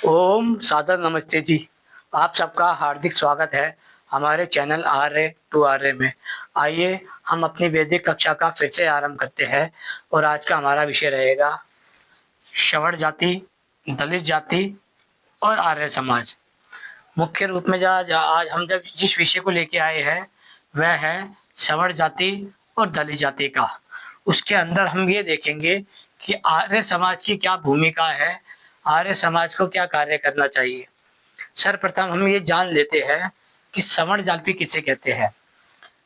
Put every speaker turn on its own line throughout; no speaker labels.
ओम सादर नमस्ते जी। आप सबका हार्दिक स्वागत है हमारे चैनल आर्य टू आर्य में। आइए हम अपनी वैदिक कक्षा का फिर से आरंभ करते हैं और आज का हमारा विषय रहेगा श्रवण जाति, दलित जाति और आर्य समाज। मुख्य रूप में आज हम जब जिस विषय को लेके आए हैं वह है श्रवण जाति और दलित जाति का। उसके अंदर हम ये देखेंगे कि आर्य समाज की क्या भूमिका है, आर्य समाज को क्या कार्य करना चाहिए। सर्वप्रथम हम ये जान लेते हैं कि सवर्ण जाति किसे कहते हैं।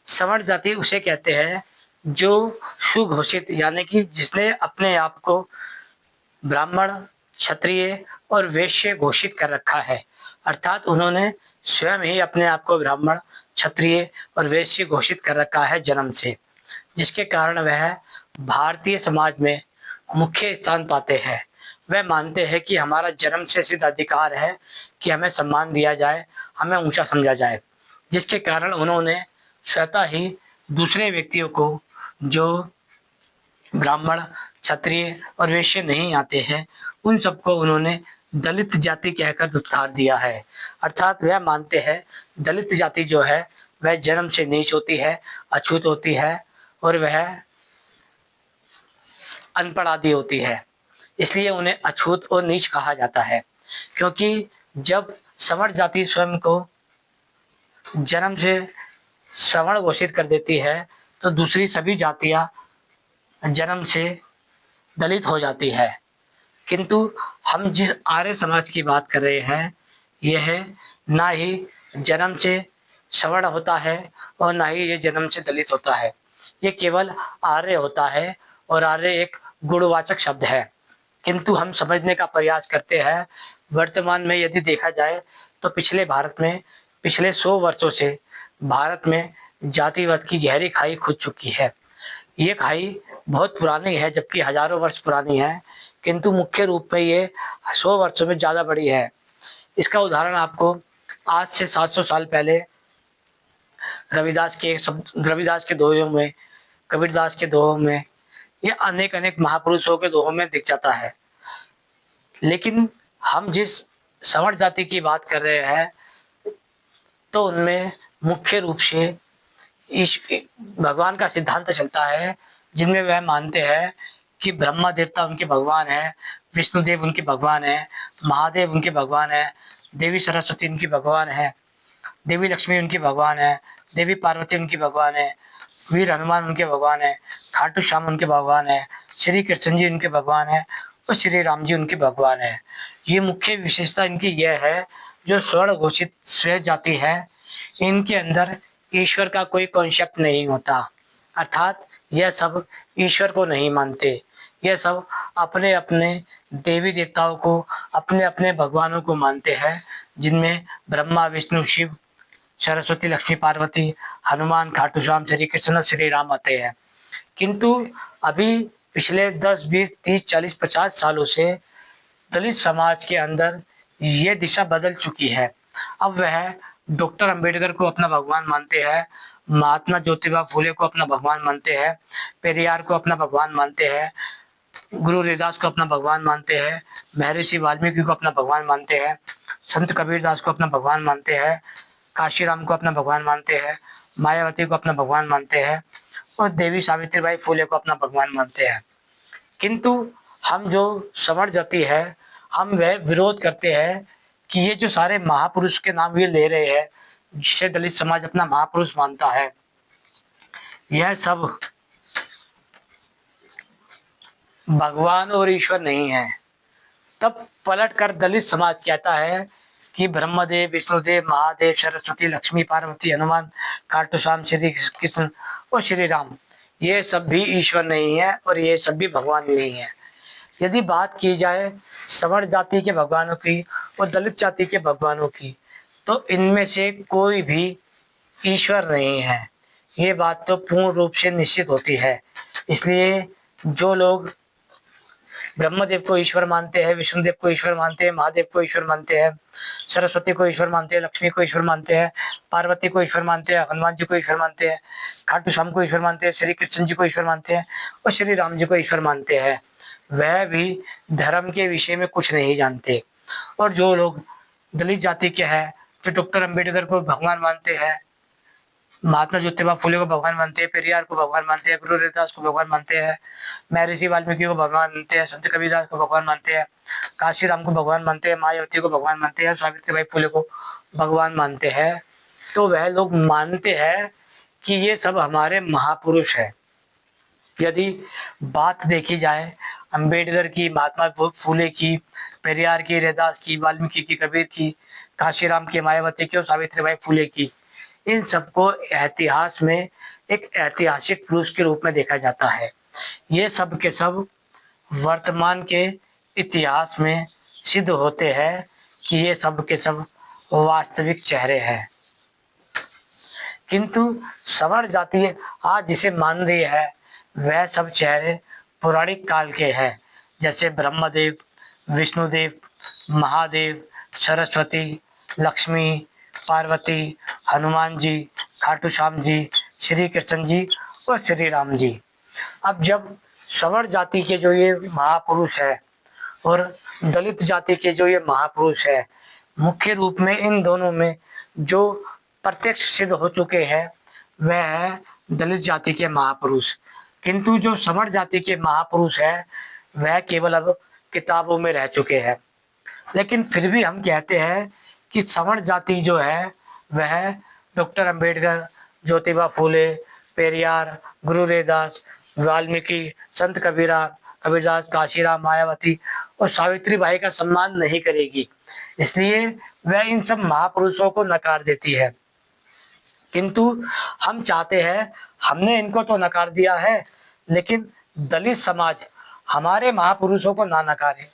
सवर्ण जाति उसे कहते हैं जो सुघोषित यानी कि जिसने अपने आप को ब्राह्मण, क्षत्रिय और वैश्य घोषित कर रखा है। अर्थात उन्होंने स्वयं ही अपने आप को ब्राह्मण, क्षत्रिय और वैश्य घोषित कर रखा है जन्म से, जिसके कारण वह भारतीय समाज में मुख्य स्थान पाते हैं। वह मानते हैं कि हमारा जन्म से सिद्ध अधिकार है कि हमें सम्मान दिया जाए, हमें ऊंचा समझा जाए, जिसके कारण उन्होंने स्वतः ही दूसरे व्यक्तियों को जो ब्राह्मण, क्षत्रिय और वैश्य नहीं आते हैं उन सबको उन्होंने दलित जाति कहकर दुत्कार दिया है। अर्थात वह मानते हैं दलित जाति जो है वह जन्म से नीच होती है, अछूत होती है और वह अनपढ़ आदि होती है। इसलिए उन्हें अछूत और नीच कहा जाता है, क्योंकि जब सवर्ण जाति स्वयं को जन्म से सवर्ण घोषित कर देती है तो दूसरी सभी जातियां जन्म से दलित हो जाती है। किंतु हम जिस आर्य समाज की बात कर रहे हैं यह ना ही जन्म से सवर्ण होता है और ना ही ये जन्म से दलित होता है। ये केवल आर्य होता है और आर्य एक गुणवाचक शब्द है। किंतु हम समझने का प्रयास करते हैं, वर्तमान में यदि देखा जाए तो पिछले 100 वर्षों से भारत में जातिवाद की गहरी खाई खुद चुकी है। ये खाई बहुत पुरानी है, जबकि हजारों वर्ष पुरानी है, किंतु मुख्य रूप में ये 100 वर्षों में ज़्यादा बड़ी है। इसका उदाहरण आपको आज से 700 साल पहले रविदास के दोहों में, कबीरदास के दोहों में, ये अनेक अनेक महापुरुषों के दोहों में दिख जाता है। लेकिन हम जिस सवर्ण जाति की बात कर रहे हैं तो उनमें मुख्य रूप से भगवान का सिद्धांत चलता है, जिनमें वह मानते हैं कि ब्रह्मा देवता उनके भगवान है, विष्णुदेव उनके भगवान है, महादेव उनके भगवान है, देवी सरस्वती उनकी भगवान है, देवी लक्ष्मी उनकी भगवान है, देवी पार्वती उनकी भगवान है, वीर हनुमान उनके भगवान है, खाटू श्याम उनके भगवान है, श्री कृष्ण जी उनके भगवान है और श्री राम जी उनके भगवान है। ये मुख्य विशेषता इनकी यह है, जो स्वर्ण घोषित श्रेष्ठ जाति है इनके अंदर ईश्वर का कोई कॉन्सेप्ट नहीं होता। अर्थात यह सब ईश्वर को नहीं मानते, यह सब अपने अपने देवी देवताओं को, अपने अपने भगवानों को मानते हैं, जिनमें ब्रह्मा, विष्णु, शिव, सरस्वती, लक्ष्मी, पार्वती, हनुमान, खाटू श्याम, श्री कृष्ण और श्री राम आते हैं। किंतु अभी पिछले 10, 20, 30, 40, 50 सालों से दलित समाज के अंदर ये दिशा बदल चुकी है। अब वह डॉक्टर अंबेडकर को अपना भगवान मानते हैं, महात्मा ज्योतिबा फुले को अपना भगवान मानते हैं, पेरियार को अपना भगवान मानते हैं, गुरु रविदास को अपना भगवान मानते हैं, महर्षि वाल्मीकि को अपना भगवान मानते हैं, संत कबीरदास को अपना भगवान मानते हैं, काशीराम को अपना भगवान मानते हैं, मायावती को अपना भगवान मानते हैं और देवी सावित्रीबाई फुले को अपना भगवान मानते हैं। किंतु हम जो सवर्ण जाति है, हम वह विरोध करते हैं कि ये जो सारे महापुरुष के नाम ये ले रहे हैं, जिसे दलित समाज अपना महापुरुष मानता है, यह सब भगवान और ईश्वर नहीं है। तब पलट कर दलित समाज कहता है कि ब्रह्मदेव, विष्णुदेव, महादेव, सरस्वती, लक्ष्मी, पार्वती, हनुमान, खाटू श्याम, श्री कृष्ण और श्री राम, ये सब भी ईश्वर नहीं है और ये सब भी भगवान नहीं है। यदि बात की जाए सवर्ण जाति के भगवानों की और दलित जाति के भगवानों की, तो इनमें से कोई भी ईश्वर नहीं है। ये बात तो पूर्ण रूप से निश्चित होती है। इसलिए जो लोग ब्रह्मदेव को ईश्वर मानते हैं, विष्णुदेव को ईश्वर मानते हैं, महादेव को ईश्वर मानते हैं, सरस्वती को ईश्वर मानते हैं, लक्ष्मी को ईश्वर मानते हैं, पार्वती को ईश्वर मानते हैं, हनुमान जी को ईश्वर मानते हैं, खाटू श्याम को ईश्वर मानते हैं, श्री कृष्ण जी को ईश्वर मानते हैं और श्री राम जी को ईश्वर मानते हैं, वह भी धर्म के विषय में कुछ नहीं जानते। और जो लोग दलित जाति के हैं, जो डॉक्टर अंबेडकर को भगवान मानते हैं, महात्मा ज्योतिबा फुले को भगवान मानते हैं, पेरियार को भगवान मानते हैं, गुरु रविदास को भगवान मानते हैं, महर्षि वाल्मीकि को भगवान मानते हैं, संत कबीरदास को भगवान मानते हैं, काशीराम को भगवान मानते हैं, मायावती को भगवान मानते हैं, सावित्रीबाई फुले को भगवान मानते हैं, तो वह लोग मानते हैं कि ये सब हमारे महापुरुष हैं। यदि बात देखी जाए अंबेडकर की, महात्मा फुले की, पेरियार की, रैदास की, वाल्मीकि की, कबीर की, काशीराम की, मायावती की और सावित्रीबाई फुले की, इन सबको इतिहास में एक ऐतिहासिक पुरुष के रूप में देखा जाता है। ये सब के सब वर्तमान के इतिहास में सिद्ध होते हैं कि ये सब के सब वास्तविक चेहरे हैं। किंतु सवर्ण जाति आज जिसे मान रही है वह सब चेहरे पौराणिक काल के हैं, जैसे ब्रह्मदेव, विष्णुदेव, महादेव, सरस्वती, लक्ष्मी, पार्वती, हनुमान जी, खाटू श्याम जी, श्री कृष्ण जी और श्री राम जी। अब जब सवर्ण जाति के जो ये महापुरुष है और दलित जाति के जो ये महापुरुष है, मुख्य रूप में इन दोनों में जो प्रत्यक्ष सिद्ध हो चुके हैं वह है दलित जाति के महापुरुष। किंतु जो सवर्ण जाति के महापुरुष है वह केवल अब किताबों में रह चुके हैं। लेकिन फिर भी हम कहते हैं कि सवर्ण जाति जो है वह डॉक्टर अंबेडकर, ज्योतिबा फूले, पेरियार, गुरु रविदास, वाल्मीकि, संत कबीरदास, काशीराम, मायावती और सावित्रीबाई का सम्मान नहीं करेगी, इसलिए वह इन सब महापुरुषों को नकार देती है। किंतु हम चाहते हैं, हमने इनको तो नकार दिया है, लेकिन दलित समाज हमारे महापुरुषों को ना नकारे।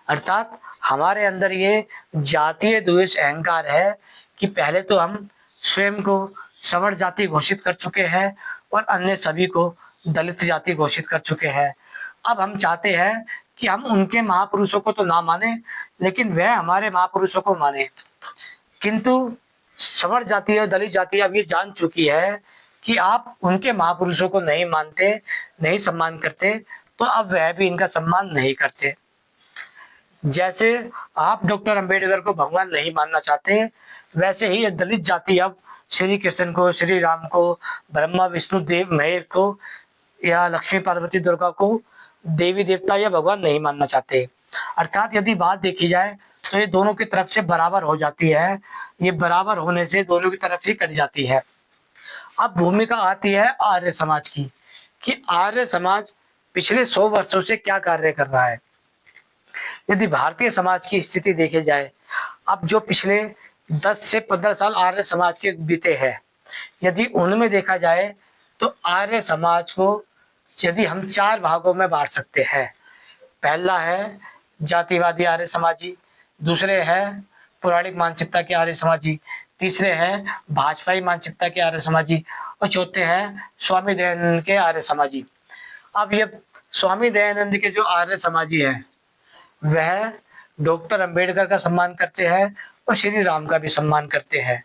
अर्थात हमारे अंदर ये जातीय द्वेष अहंकार है कि पहले तो हम स्वयं को सवर्ण जाति घोषित कर चुके हैं और अन्य सभी को दलित जाति घोषित कर चुके हैं। अब हम चाहते हैं कि हम उनके महापुरुषों को तो ना माने, लेकिन वह हमारे महापुरुषों को माने। किंतु सवर्ण जाति और दलित जाति अब ये जान चुकी है कि आप उनके महापुरुषों को नहीं मानते, नहीं सम्मान करते, तो अब वह भी इनका सम्मान नहीं करते। जैसे आप डॉक्टर अंबेडकर को भगवान नहीं मानना चाहते, वैसे ही ये दलित जाति अब श्री कृष्ण को, श्री राम को, ब्रह्मा विष्णु देव महेश को या लक्ष्मी पार्वती दुर्गा को देवी देवता या भगवान नहीं मानना चाहते। अर्थात यदि बात देखी जाए तो ये दोनों की तरफ से बराबर हो जाती है, ये बराबर होने से दोनों की तरफ ही कट जाती है। अब भूमिका आती है आर्य समाज की कि आर्य समाज पिछले 100 वर्षों से क्या कार्य कर रहा है। यदि भारतीय समाज की स्थिति देखी जाए, अब जो पिछले 10 से 15 साल आर्य समाज के बीते हैं, यदि उनमें देखा जाए तो आर्य समाज को यदि हम 4 भागों में बांट सकते हैं। पहला है जातिवादी आर्य समाजी, दूसरे है पौराणिक मानसिकता के आर्य समाजी, तीसरे हैं भाजपाई मानसिकता के आर्य समाजी और चौथे हैं स्वामी दयानंद के आर्य समाजी। अब ये स्वामी दयानंद के जो आर्य समाजी हैं वह डॉक्टर अंबेडकर का सम्मान करते हैं और श्री राम का भी सम्मान करते हैं।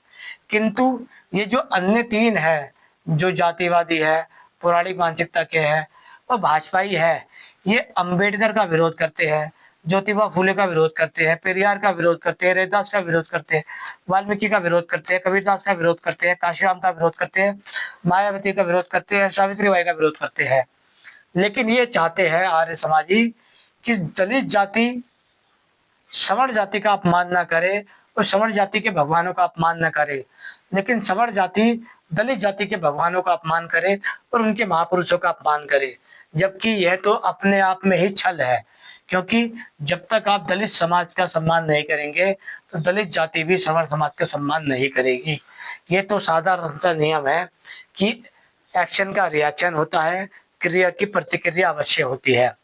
किंतु ये जो अन्य 3 है, जो जातिवादी है, पौराणिक मानसिकता के हैं और भाजपाई है, ये अंबेडकर का विरोध करते हैं, ज्योतिबा फूले का विरोध करते हैं, पेरियार का विरोध करते हैं, रैदास का विरोध करते हैं, वाल्मीकि का विरोध करते हैं, कबीरदास का विरोध करते हैं, काशीराम का विरोध करते हैं, मायावती का विरोध करते हैं, सावित्रीबाई का विरोध करते हैं। लेकिन ये चाहते हैं आर्य समाजी कि दलित जाति सवर्ण जाति का अपमान न करे और सवर्ण जाति के भगवानों का अपमान न करे, लेकिन सवर्ण जाति दलित जाति के भगवानों का अपमान करे और उनके महापुरुषों का अपमान करे, जबकि यह तो अपने आप में ही छल है। क्योंकि जब तक आप दलित समाज का सम्मान नहीं करेंगे तो दलित जाति भी सवर्ण समाज का सम्मान नहीं करेगी। ये तो साधारण सा नियम है कि एक्शन का रिएक्शन होता है, क्रिया की प्रतिक्रिया अवश्य होती है।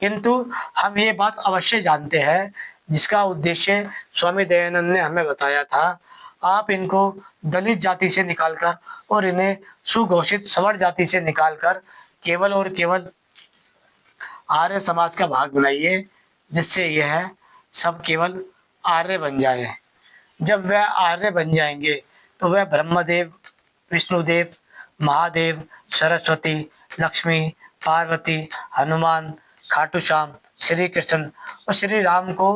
किंतु हम ये बात अवश्य जानते हैं जिसका उद्देश्य स्वामी दयानंद ने हमें बताया था, आप इनको दलित जाति से निकालकर और इन्हें सुघोषित सवर्ण जाति से निकालकर केवल और केवल आर्य समाज का भाग बनाइए, जिससे यह सब केवल आर्य बन जाए। जब वह आर्य बन जाएंगे तो वह ब्रह्मदेव, विष्णुदेव, महादेव, सरस्वती, लक्ष्मी, पार्वती, हनुमान, खाटू श्याम, श्री कृष्ण और श्री राम को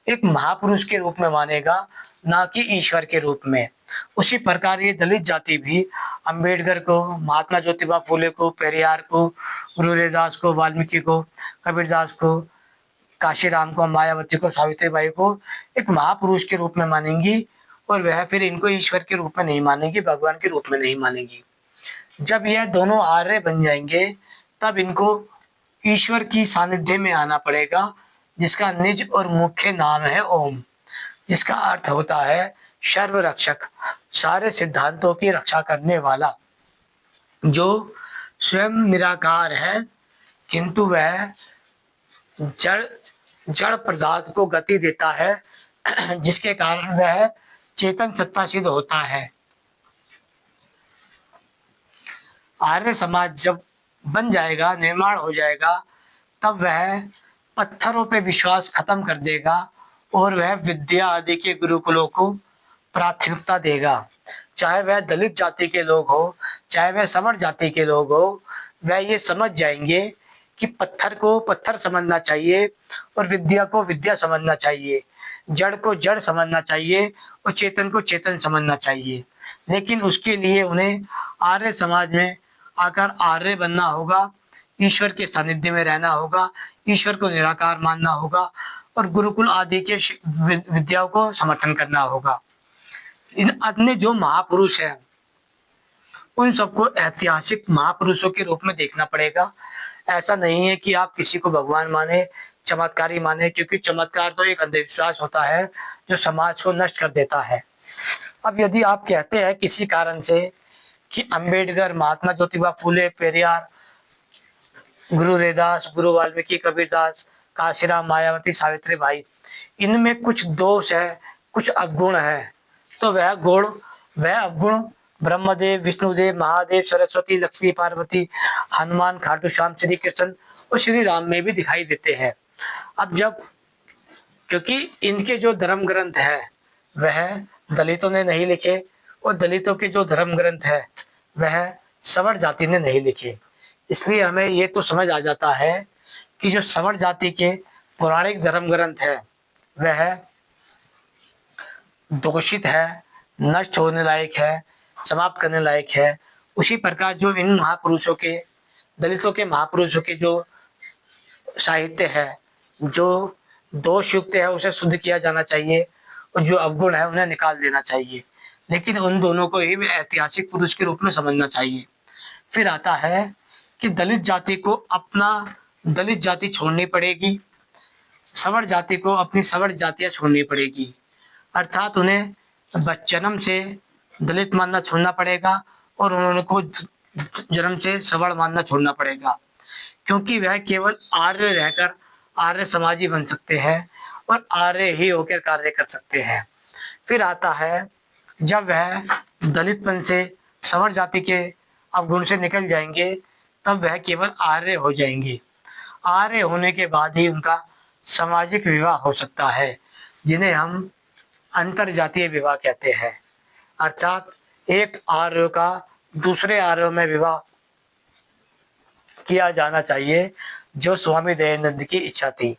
एक महापुरुष के रूप में मानेगा, ना कि ईश्वर के रूप में। उसी प्रकार ये दलित जाति भी अंबेडकर को, महात्मा ज्योतिबा फूले को, पेरियार को, गुरु रविदास को, वाल्मीकि को, कबीरदास को, काशीराम को, मायावती को, सावित्रीबाई को एक महापुरुष के रूप में मानेंगी, और वह फिर इनको ईश्वर के रूप में नहीं मानेंगी, भगवान के रूप में नहीं मानेंगी। जब यह दोनों आर्य बन जाएंगे तब इनको ईश्वर की सानिध्य में आना पड़ेगा, जिसका निज और मुख्य नाम है ओम, जिसका अर्थ होता है सर्वरक्षक, सारे सिद्धांतों की रक्षा करने वाला, जो स्वयं निराकार है किंतु वह जड़ जड़ पदार्थ को गति देता है, जिसके कारण वह चेतन सत्ता सिद्ध होता है। आर्य समाज जब बन जाएगा, निर्माण हो जाएगा, तब वह पत्थरों पे विश्वास खत्म कर देगा और वह विद्या आदि के गुरुकुलों को प्राथमिकता देगा। चाहे वह दलित जाति के लोग हो, चाहे वह सवर्ण जाति के लोग हो, वह ये समझ जाएंगे कि पत्थर को पत्थर समझना चाहिए और विद्या को विद्या समझना चाहिए, जड़ को जड़ समझना चाहिए और चेतन को चेतन समझना चाहिए। लेकिन उसके लिए उन्हें आर्य समाज में आकर आर्य बनना होगा, ईश्वर के सानिध्य में रहना होगा, ईश्वर को निराकार मानना होगा और गुरुकुल आदि के विद्याओं को समर्थन करना होगा। इन अन्य जो महापुरुष हैं उन सबको ऐतिहासिक महापुरुषों के रूप में देखना पड़ेगा। ऐसा नहीं है कि आप किसी को भगवान माने, चमत्कारी माने, क्योंकि चमत्कार तो एक अंधविश्वास होता है जो समाज को नष्ट कर देता है। अब यदि आप कहते हैं किसी कारण से कि अंबेडकर, महात्मा ज्योतिबा फूले, पेरियार, गुरु रविदास, गुरु वाल्मीकि, कबीरदास, काशीराम, मायावती, सावित्रीबाई, इनमें कुछ दोष है, कुछ अवगुण है, तो वह अवगुण ब्रह्मदेव, विष्णुदेव, महादेव, सरस्वती, लक्ष्मी, पार्वती, हनुमान, खाटू श्याम, श्री कृष्ण और श्री राम में भी दिखाई देते हैं। अब जब, क्योंकि इनके जो धर्म ग्रंथ है वह दलितों ने नहीं लिखे और दलितों के जो धर्म ग्रंथ है वह सवर्ण जाति ने नहीं लिखे, इसलिए हमें ये तो समझ आ जाता है कि जो सवर्ण जाति के पौराणिक धर्म ग्रंथ है वह दोषित है, नष्ट होने लायक है, समाप्त करने लायक है। उसी प्रकार जो इन महापुरुषों के, दलितों के महापुरुषों के जो साहित्य है, जो दोष युक्त है उसे शुद्ध किया जाना चाहिए और जो अवगुण है उन्हें निकाल देना चाहिए, लेकिन उन दोनों को ही ऐतिहासिक पुरुष के रूप में समझना चाहिए। फिर आता है कि दलित जाति को अपना दलित जाति छोड़नी पड़ेगी, सवर्ण जाति को अपनी सवर्ण जातियां छोड़नी पड़ेगी, अर्थात उन्हें जन्म से दलित मानना छोड़ना पड़ेगा और उन्होंने को जन्म से सवर्ण मानना छोड़ना पड़ेगा, क्योंकि वह केवल आर्य रहकर आर्य समाजी बन सकते हैं और आर्य ही होकर कार्य कर सकते हैं। फिर आता है जब वह दलितपन से सवर्ण जाति के अवगुण से निकल जाएंगे तब वह केवल आर्य हो जाएंगे। आर्य होने के बाद ही उनका सामाजिक विवाह हो सकता है, जिन्हें हम अंतर जातीय विवाह कहते हैं, अर्थात एक आर्य का दूसरे आर्य में विवाह किया जाना चाहिए, जो स्वामी दयानंद की इच्छा थी।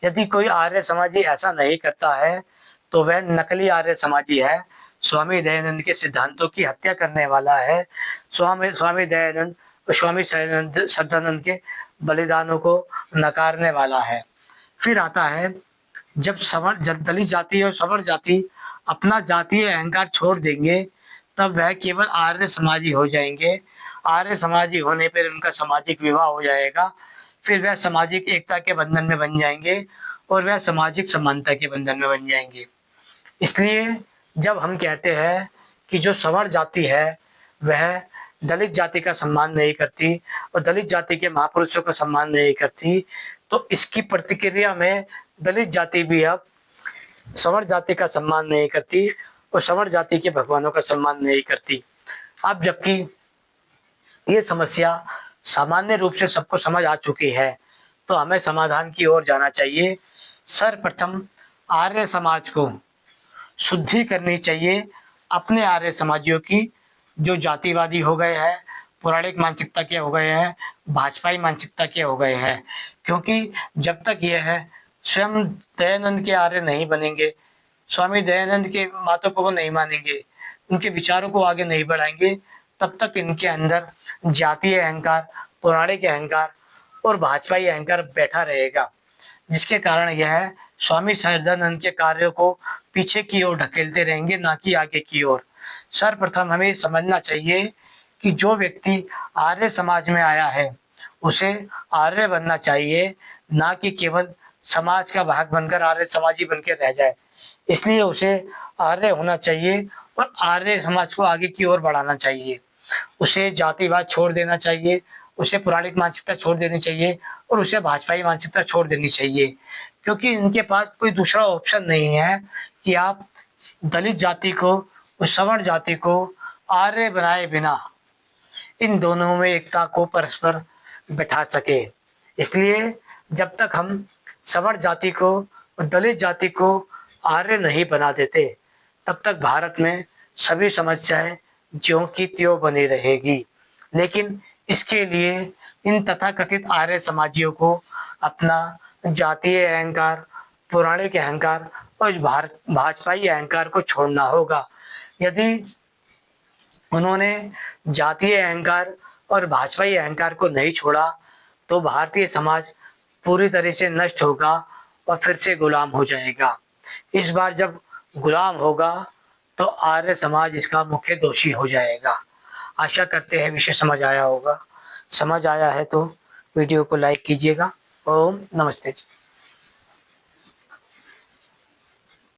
यदि कोई आर्य समाजी ऐसा नहीं करता है तो वह नकली आर्य समाजी है, स्वामी दयानंद के सिद्धांतों की हत्या करने वाला है, स्वामी दयानंद और स्वामी सदानंद के बलिदानों को नकारने वाला है। फिर आता है जब दलित जाति और सवर्ण जाति अपना जातीय अहंकार छोड़ देंगे तब वह केवल आर्य समाजी हो जाएंगे। आर्य समाजी होने पर उनका सामाजिक विवाह हो जाएगा, फिर वह सामाजिक एकता के बंधन में बन जाएंगे और वह सामाजिक समानता के बंधन में बन जाएंगे। इसलिए जब हम कहते हैं कि जो सवर्ण जाति है वह दलित जाति का सम्मान नहीं करती और दलित जाति के महापुरुषों का सम्मान नहीं करती, तो इसकी प्रतिक्रिया में दलित जाति भी अब सवर्ण जाति का सम्मान नहीं करती और सवर्ण जाति के भगवानों का सम्मान नहीं करती। अब जबकि ये समस्या सामान्य रूप से सबको समझ आ चुकी है, तो हमें समाधान की ओर जाना चाहिए। सर्वप्रथम आर्य समाज को शुद्धि करनी चाहिए अपने आर्य समाजियों की, जो जातिवादी हो गए हैं, पौराणिक मानसिकता के हो गए हैं, भाजपाई मानसिकता के हो गए हैं। क्योंकि जब तक यह है स्वयं दयानंद के आर्य नहीं बनेंगे, स्वामी दयानंद के बातों को नहीं मानेंगे, उनके विचारों को आगे नहीं बढ़ाएंगे, तब तक इनके अंदर जातीय अहंकार, पौराणिक अहंकार और भाजपाई अहंकार बैठा रहेगा, जिसके कारण यह स्वामी सहजानंद के कार्यों को पीछे की ओर ढकेलते रहेंगे, ना कि आगे की ओर। सर्वप्रथम हमें समझना चाहिए कि जो व्यक्ति आर्य समाज में आया है उसे आर्य बनना चाहिए, ना कि केवल समाज का भाग बनकर आर्य समाजी बन के रह जाए। इसलिए उसे आर्य होना चाहिए और आर्य समाज को आगे की ओर बढ़ाना चाहिए। उसे जातिवाद छोड़ देना चाहिए, उसे पौराणिक मानसिकता छोड़ देनी चाहिए और उसे भाजपाई मानसिकता छोड़ देनी चाहिए, क्योंकि इनके पास कोई दूसरा ऑप्शन नहीं है कि आप दलित जाति को और सवर्ण जाति को आर्य बनाए बिना इन दोनों में एकता को परस्पर बैठा सके। इसलिए जब तक हम सवर्ण जाति को और दलित जाति को आर्य नहीं बना देते, तब तक भारत में सभी समस्याएं ज्यों की त्यों बनी रहेगी। लेकिन इसके लिए इन तथाकथित आर्य समाजियों को अपना जातीय अहंकार, पौराणिक अहंकार और भारत भाजपाई अहंकार को छोड़ना होगा। यदि उन्होंने जातीय अहंकार और भाजपाई अहंकार को नहीं छोड़ा तो भारतीय समाज पूरी तरह से नष्ट होगा और फिर से गुलाम हो जाएगा। इस बार जब गुलाम होगा तो आर्य समाज इसका मुख्य दोषी हो जाएगा। आशा करते हैं विषय समझ आया होगा। समझ आया है तो वीडियो को लाइक कीजिएगा। ओम नमस्ते।